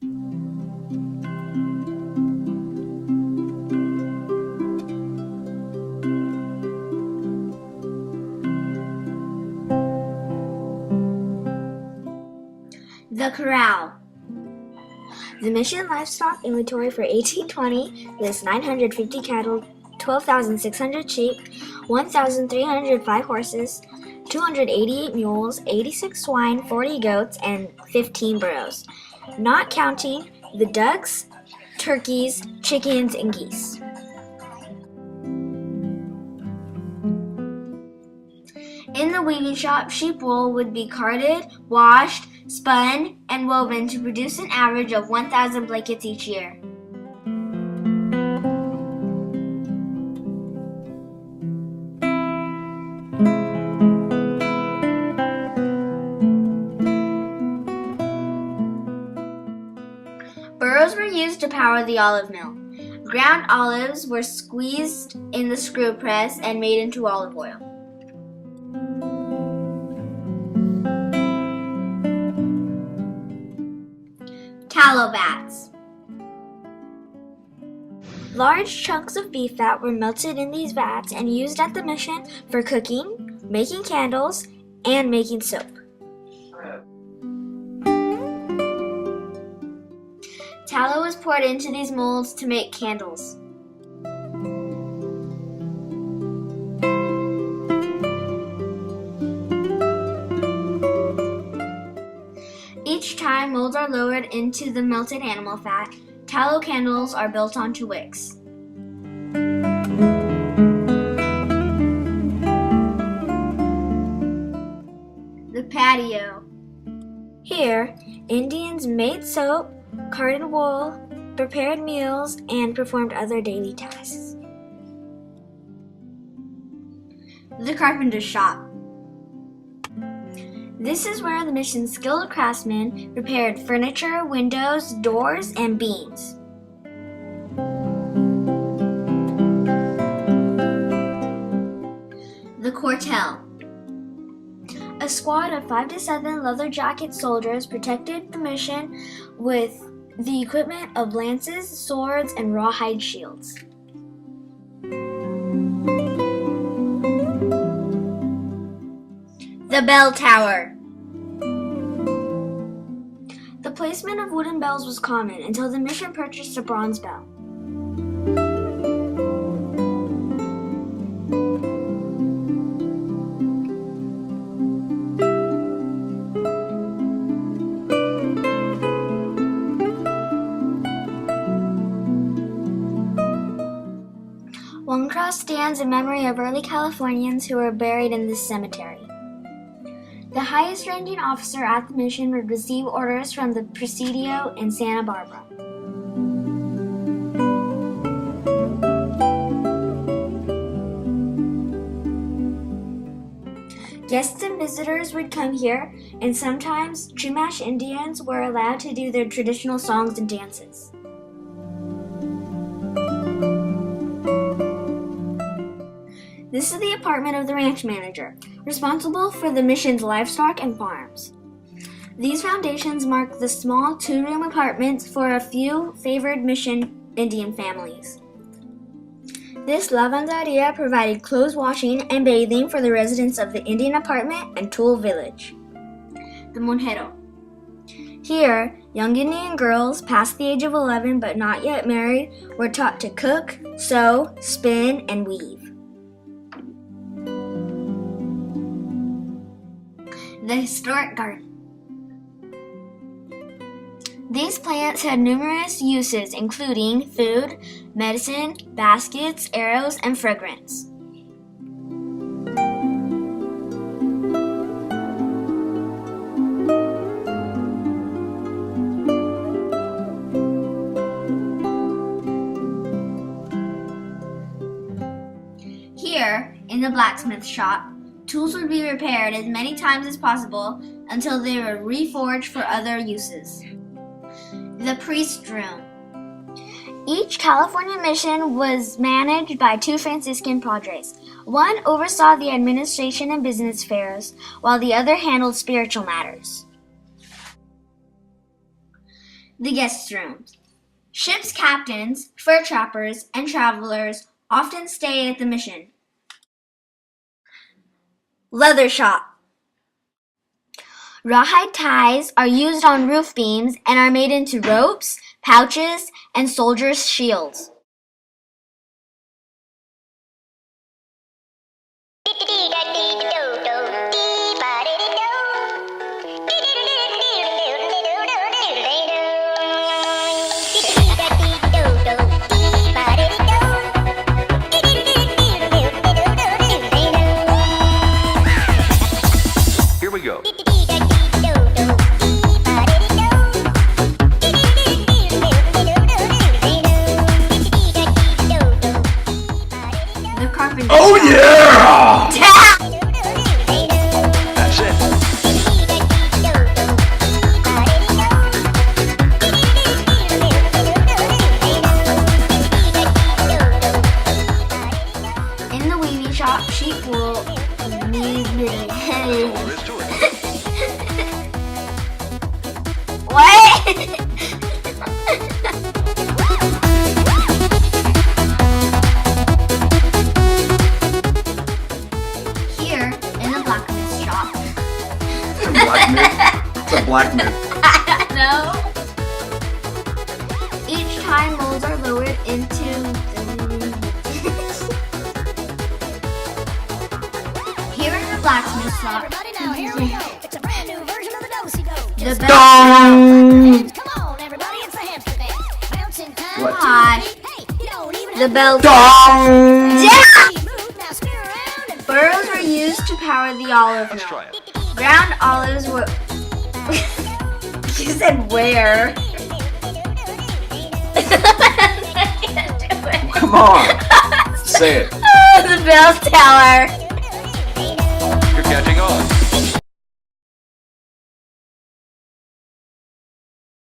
The corral. The mission livestock inventory for 1820 lists 950 cattle, 12,600 sheep, 1,305 horses, 288 mules, 86 swine, 40 goats, and 15 burros, not counting the ducks, turkeys, chickens, and geese. In the weaving shop, sheep wool would be carded, washed, spun, and woven to produce an average of 1,000 blankets each year. Burros were used to power the olive mill. Ground olives were squeezed in the screw press and made into olive oil. Tallow vats. Large chunks of beef fat were melted in these vats and used at the mission for cooking, making candles, and making soap. Tallow was poured into these molds to make candles. Each time molds are lowered into the melted animal fat, tallow candles are built onto wicks. The patio. Here, Indians made soap, carded wool, prepared meals, and performed other daily tasks. The carpenter's shop. This is where the mission's skilled craftsmen prepared furniture, windows, doors, and beams. The quartel. A squad of 5 to 7 leather jacket soldiers protected the mission with the equipment of lances, swords, and rawhide shields. The bell tower. The placement of wooden bells was common until the mission purchased a bronze bell. One cross stands in memory of early Californians who were buried in this cemetery. The highest ranking officer at the mission would receive orders from the Presidio in Santa Barbara. Guests and visitors would come here, and sometimes Chumash Indians were allowed to do their traditional songs and dances. This is the apartment of the ranch manager, responsible for the mission's livestock and farms. These foundations mark the small 2-room apartments for a few favored mission Indian families. This lavanderia provided clothes washing and bathing for the residents of the Indian apartment and tool village. The monjero. Here, young Indian girls past the age of 11 but not yet married were taught to cook, sew, spin, and weave. The historic garden. These plants had numerous uses, including food, medicine, baskets, arrows, and fragrance. Here, in the blacksmith shop, tools would be repaired as many times as possible until they were reforged for other uses. The priest room. Each California mission was managed by 2 Franciscan padres. One oversaw the administration and business affairs, while the other handled spiritual matters. The guest rooms. Ship's captains, fur trappers, and travelers often stay at the mission. Leather shop. Rawhide ties are used on roof beams and are made into ropes, pouches, and soldiers' shields. Here we go. The carpenter Oh shop. yeah! That's it. In the weaving shop, sheep wool. There is to it. What? Here in the blacksmith shop. Black myth. It's a black myth. No. Each time molds are lowered into here in the blacksmith shop. Everybody now, here we go. It's a brand new version of the do-si-do. The Just bell. come on, everybody, it's the hamster dance. Bouncing time. What? Gosh. Hey, you don't even The bell. have Yeah. to move. Now spin around and Burrows were used to power the olive Let's mill. try it. Ground olives were. You said where? Come on. Say it. The bell tower. You're catching on.